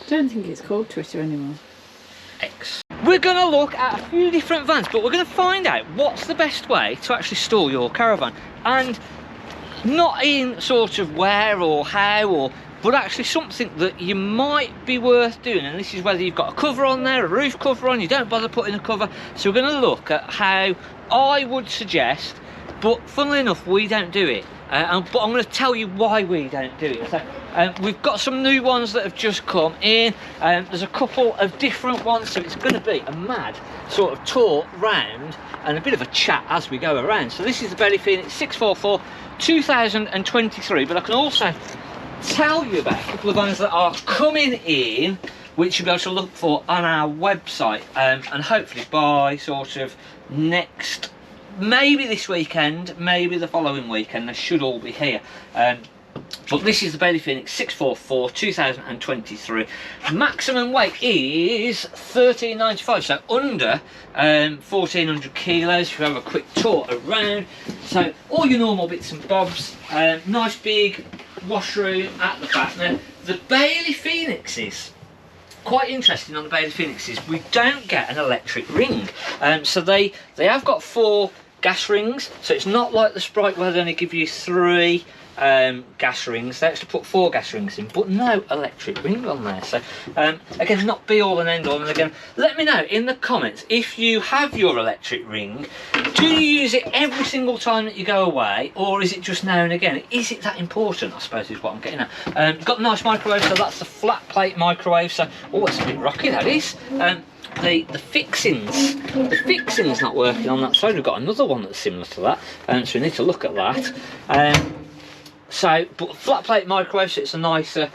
I don't think it's called Twitter anymore. X. We're going to look at a few different vans, but we're going to find out what's the best way to actually store your caravan, and not in sort of where or how, but actually something that you might be worth doing. And this is whether you've got a cover on there, a roof cover on, you don't bother putting a cover. So we're going to look at how I would suggest, but funnily enough we don't do it, but I'm going to tell you why we don't do it. So we've got some new ones that have just come in. There's a couple of different ones, so it's going to be a mad sort of tour round and a bit of a chat as we go around. So this is the Belly Phoenix 644 2023, but I can also tell you about a couple of vans that are coming in, which you'll be able to look for on our website, and hopefully by sort of next, maybe this weekend, maybe the following weekend, they should all be here. But this is the Bailey Phoenix 644 2023. Maximum weight is 1395, so under 1400 kilos. If you have a quick tour around, so all your normal bits and bobs. Nice big washroom at the back. Now the Bailey Phoenixes, quite interesting on the Bailey Phoenixes, we don't get an electric ring. So they have got 4 gas rings, so it's not like the Sprite where they only give you 3 gas rings. They actually put 4 gas rings in, but no electric ring on there. So again, not be all and end all. And again, let me know in the comments if you have your electric ring. Do you use it every single time that you go away, or is it just now and again? Is it that important, I suppose, is what I'm getting at. Got a nice microwave, so that's the flat plate microwave. So oh, it's a bit rocky, that is. The fixing's not working on that side. We've got another one that's similar to that, so we need to look at that. So, but flat plate microwave, so it's a nicer,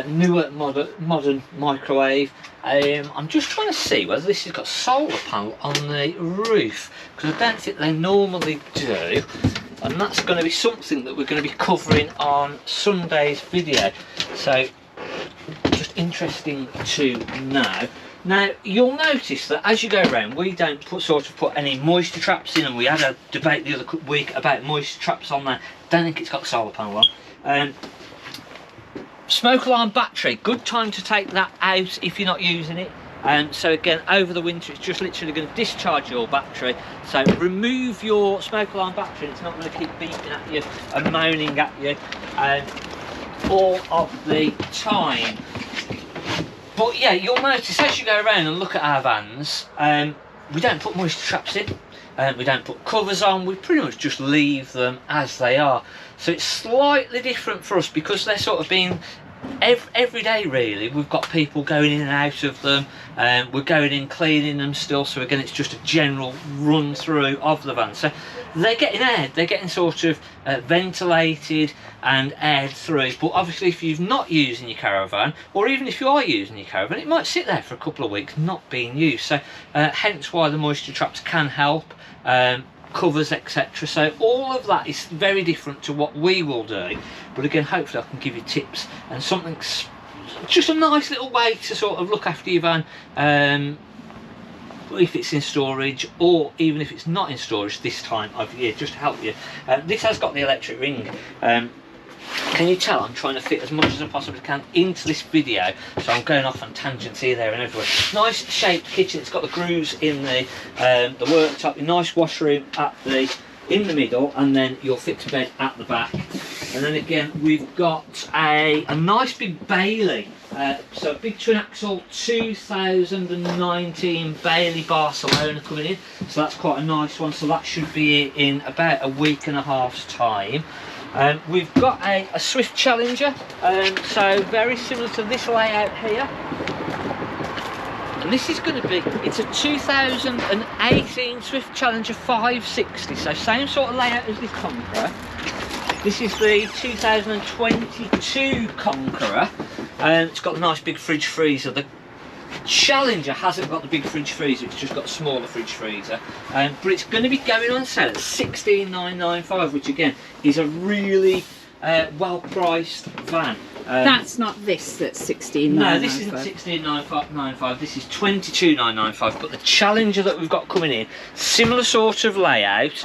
newer, modern microwave. I'm just trying to see whether this has got solar panel on the roof, because I don't think they normally do, and that's going to be something that we're going to be covering on Sunday's video. So, just interesting to know. Now you'll notice that as you go around, we don't put any moisture traps in, and we had a debate the other week about moisture traps on there. Don't think it's got the solar panel on. Smoke alarm battery, good time to take that out if you're not using it. So again, over the winter it's just literally going to discharge your battery, so remove your smoke alarm battery and it's not going to keep beeping at you and moaning at you all of the time. But yeah, you'll notice as you go around and look at our vans, we don't put moisture traps in, we don't put covers on, we pretty much just leave them as they are. So it's slightly different for us because they're sort of being every day really. We've got people going in and out of them, we're going in cleaning them still, so again it's just a general run through of the van. So they're getting aired, they're getting sort of ventilated and aired through. But obviously if you're not using your caravan, or even if you are using your caravan, it might sit there for a couple of weeks not being used. So hence why the moisture traps can help, covers, etc. So all of that is very different to what we will do, but again hopefully I can give you tips and something, just a nice little way to sort of look after your van, if it's in storage or even if it's not in storage this time of year, just to help you. This has got the electric ring. Can you tell I'm trying to fit as much as I possibly can into this video, so I'm going off on tangents here, there and everywhere. Nice shaped kitchen, it's got the grooves in the worktop, a nice washroom in the middle, and then your fixed bed at the back. And then again we've got a nice big Bailey, so a big twin axle 2019 Bailey Barcelona coming in, so that's quite a nice one. So that should be in about a week and a half's time. We've got a Swift Challenger, so very similar to this layout here. And this is going to be, it's a 2018 Swift Challenger 560, so same sort of layout as this Conqueror. This is the 2022 Conqueror, and it's got a nice big fridge freezer. The Challenger hasn't got the big fridge freezer, it's just got a smaller fridge freezer, but it's going to be going on sale at $16,995, which again is a really well priced van. That's not this that's $16,995. No, this isn't $16,995, this is $22,995. But the Challenger that we've got coming in, similar sort of layout,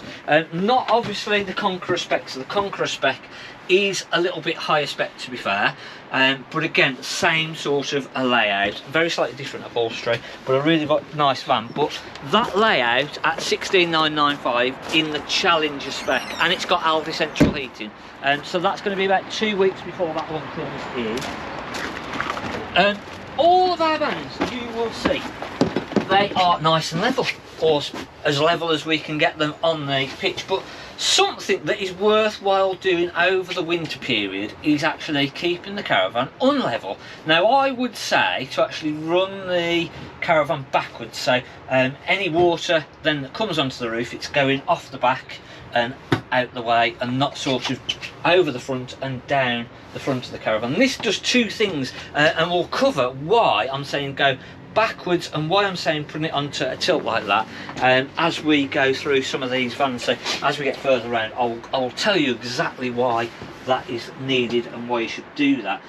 not obviously the Conqueror spec. So the Conqueror spec is a little bit higher spec, to be fair, but again, same sort of a layout, very slightly different upholstery, but a really nice van. But that layout at 16,995 in the Challenger spec, and it's got Aldi central heating, so that's going to be about 2 weeks before that one comes in. All of our vans, you will see, they are nice and level, or as level as we can get them on the pitch. But something that is worthwhile doing over the winter period is actually keeping the caravan unlevel. Now, I would say to actually run the caravan backwards, so any water then that comes onto the roof, it's going off the back and out the way, and not sort of over the front and down the front of the caravan. This does two things, and we'll cover why I'm saying go backwards and why I'm saying putting it onto a tilt like that as we go through some of these vans. So as we get further around, I'll tell you exactly why that is needed and why you should do that.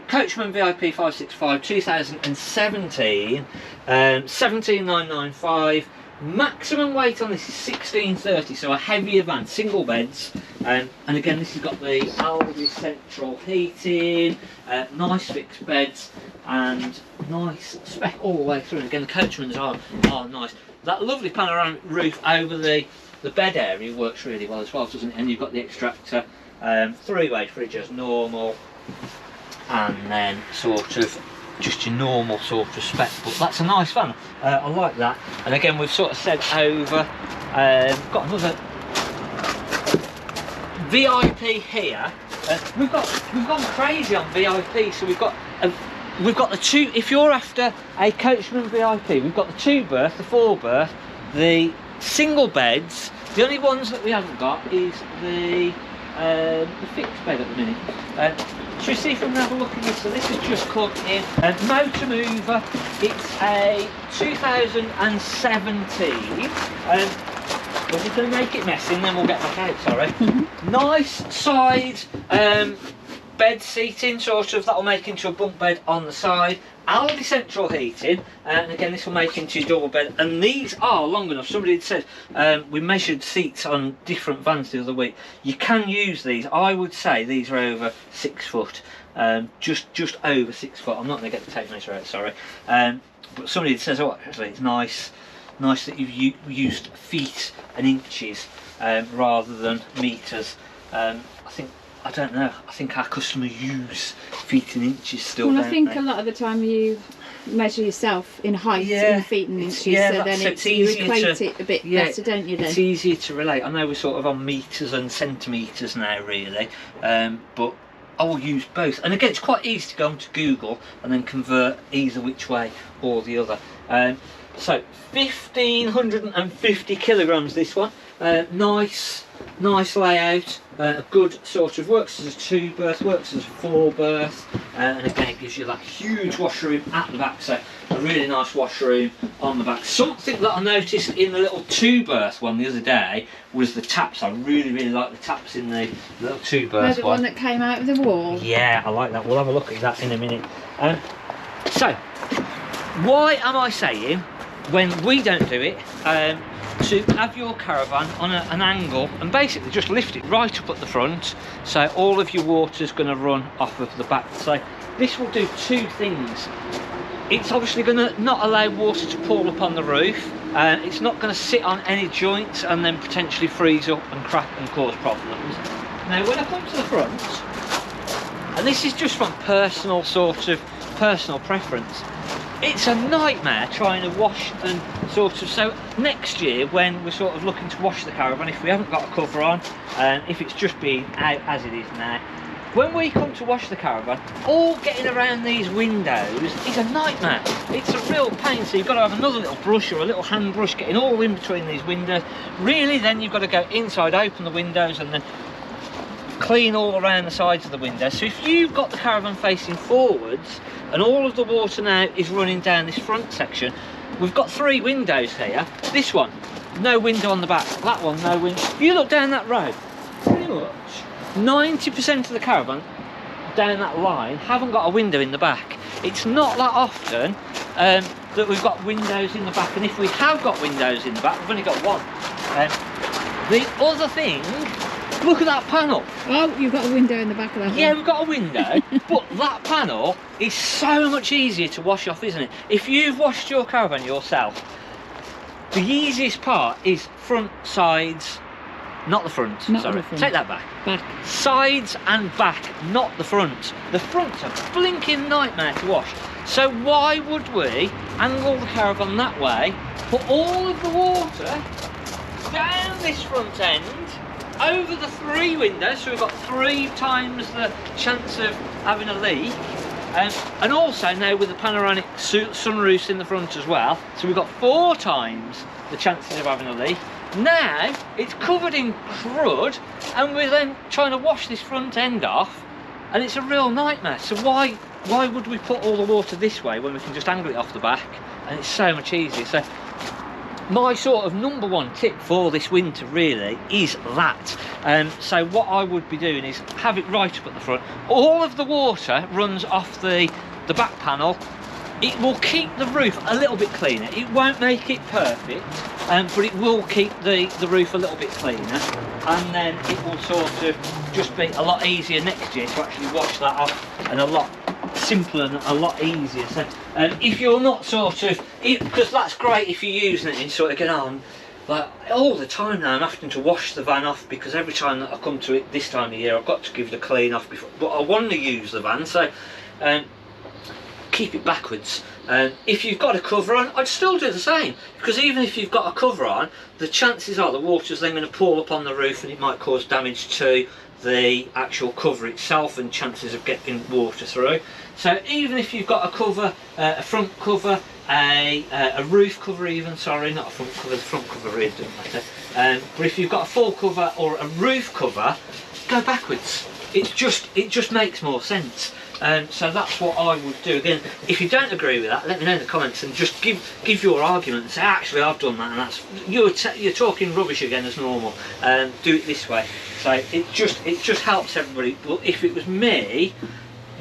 Coachman VIP 565 2017, 17,995. Maximum weight on this is 1630, so a heavier van, single beds, and again this has got the Aldi central heating, nice fixed beds, and nice spec all the way through. And again, the Coachmans are nice. That lovely panoramic roof over the bed area works really well as well, doesn't it? And you've got the extractor, three-way fridge as normal, and then sort of just your normal sort of spec. But that's a nice van, I like that. And again, we've sort of said over, got another VIP here. We've gone crazy on VIP, so we've got the two. If you're after a Coachman VIP, we've got the 2-berth, the 4-berth, the single beds. The only ones that we haven't got is the fixed bed at the minute. Should we see if we can have a look at this? So this has just come in. Motor mover. It's a 2017. We're just going to make it messy and then we'll get back out, sorry. Nice side bed seating, sort of, that'll make into a bunk bed on the side. Aldi central heating, and again this will make into a double bed, and these are long enough. Somebody had said we measured seats on different vans the other week. You can use these. I would say these are over 6 foot, just over 6 foot. I'm not going to get the tape measure out, sorry, but somebody says, oh, actually it's nice that you've used feet and inches rather than meters. I don't know. I think our customers use feet and inches still. Well, I think a lot of the time you measure yourself in height in feet and inches, so then you equate it a bit better, don't you? Then it's easier to relate. I know we're sort of on meters and centimeters now, really, but I will use both. And again, it's quite easy to go onto Google and then convert either which way or the other. So 1,550 kilograms. This one, nice layout. A good sort of, works as a 2-berth, works as a 4-berth, and again it gives you that huge washroom at the back, so a really nice washroom on the back. Something that I noticed in the little 2-berth one the other day was the taps. I really like the taps in the little 2-berth the one that came out of the wall. Yeah, I like that. We'll have a look at that in a minute. So why am I saying, when we don't do it, to have your caravan on an angle and basically just lift it right up at the front, so all of your water's going to run off of the back. So this will do two things. It's obviously going to not allow water to pool up on the roof, it's not going to sit on any joints and then potentially freeze up and crack and cause problems. Now when I come to the front, and this is just from personal preference, it's a nightmare trying to wash and sort of, so next year when we're sort of looking to wash the caravan, if we haven't got a cover on, and if it's just been out as it is now, when we come to wash the caravan, all getting around these windows is a nightmare. It's a real pain, so you've got to have another little brush or a little hand brush getting all in between these windows. Really, then you've got to go inside, open the windows, and then clean all around the sides of the window. So if you've got the caravan facing forwards and all of the water now is running down this front section, we've got 3 windows here. This one, no window on the back. That one, no window. If you look down that road, pretty much 90% of the caravan down that line haven't got a window in the back. It's not that often that we've got windows in the back, and if we have got windows in the back, we've only got one. The other thing Look at that panel. Oh, you've got a window in the back of that Yeah, one. we've got a window, but that panel is so much easier to wash off, isn't it? If you've washed your caravan yourself, the easiest part is front, sides, not the front. Not sorry, the front. take that back. Back. Sides and back, not the front. The front's a blinking nightmare to wash. So why would we angle the caravan that way, put all of the water down this front end, over the 3 windows, so we've got 3 times the chance of having a leak, and also now with the panoramic sunroofs in the front as well, so we've got 4 times the chances of having a leak. Now it's covered in crud, and we're then trying to wash this front end off, and it's a real nightmare. So why would we put all the water this way when we can just angle it off the back, and it's so much easier? So my sort of #1 tip for this winter really is that. So what I would be doing is have it right up at the front. All of the water runs off the back panel. It will keep the roof a little bit cleaner. It won't make it perfect, but it will keep the roof a little bit cleaner, and then it will sort of just be a lot easier next year to actually wash that off, and a lot simpler and a lot easier. So if you're not sort of, because that's great if you're using it and sort of get on, like all the time now I'm having to wash the van off, because every time that I come to it this time of year I've got to give it a clean off before, but I want to use the van, so keep it backwards. If you've got a cover on, I'd still do the same, because even if you've got a cover on, the chances are the water's then going to pour up on the roof, and it might cause damage to the actual cover itself and chances of getting water through. So even if you've got a cover, a front cover, a roof cover even, sorry, not a front cover, the front cover really doesn't matter, but if you've got a full cover or a roof cover, go backwards. It just makes more sense. So that's what I would do. Again, if you don't agree with that, let me know in the comments and just give your argument and say, actually I've done that, and that's you're talking rubbish again as normal. Do it this way. So it just helps everybody. But if it was me,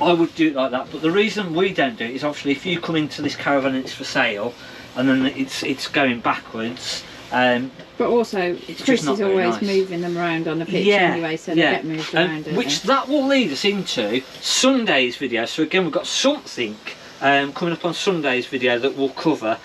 I would do it like that. But the reason we don't do it is obviously if you come into this caravan and it's for sale, and then it's going backwards. But also, Chris is always nice. Moving them around on the pitch anyway, so they get moved around. Which that will lead us into Sunday's video. So again, we've got something coming up on Sunday's video that we'll cover,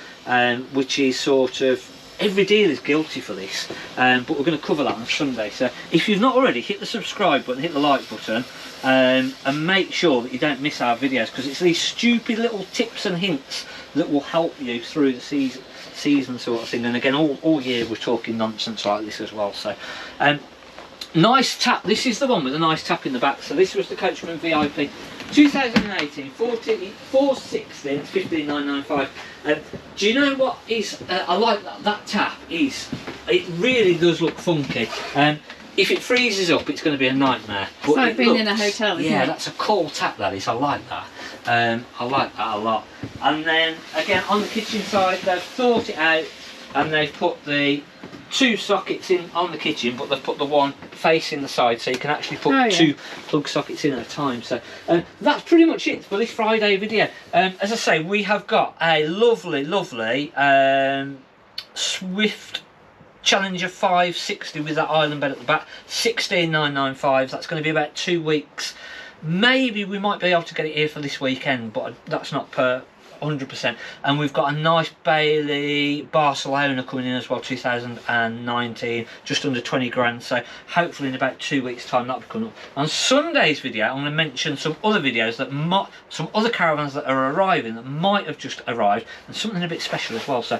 which is sort of, every deal is guilty for this, but we're going to cover that on Sunday. So if you've not already, hit the subscribe button, hit the like button, and make sure that you don't miss our videos, because it's these stupid little tips and hints that will help you through the season sort of thing. And again, all year we're talking nonsense like this as well. So nice tap. This is the one with a nice tap in the back. So this was the Coachman VIP 2018 460 15995. Do you know what is I like that tap is, it really does look funky. If it freezes up, it's going to be a nightmare. But it's like being in a hotel, isn't it? That's a cool tap, that is. I like that. I like that a lot. And then again on the kitchen side, they've thought it out, and they've put the 2 sockets in on the kitchen, but they've put the one facing the side, so you can actually put 2 plug sockets in at a time. So that's pretty much it for this Friday video. As I say, we have got a lovely Swift Challenger 560 with that island bed at the back, 16995. That's going to be about 2 weeks. Maybe we might be able to get it here for this weekend, but that's not per 100%. And we've got a nice Bailey Barcelona coming in as well, 2019, just under 20 grand. So hopefully in about 2 weeks time that'll be coming up. On Sunday's video I'm going to mention some other videos that some other caravans that are arriving that might have just arrived, and something a bit special as well. So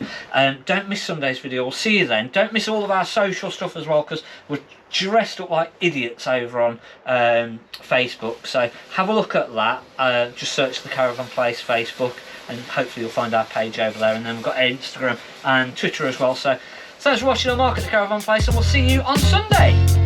don't miss Sunday's video. We'll see you then. Don't miss all of our social stuff as well, because we're dressed up like idiots over on Facebook. So have a look at that. Just search the Caravan Place Facebook, and hopefully you'll find our page over there. And then we've got Instagram and Twitter as well. So thanks for watching our Mark at the Caravan Place, and we'll see you on Sunday.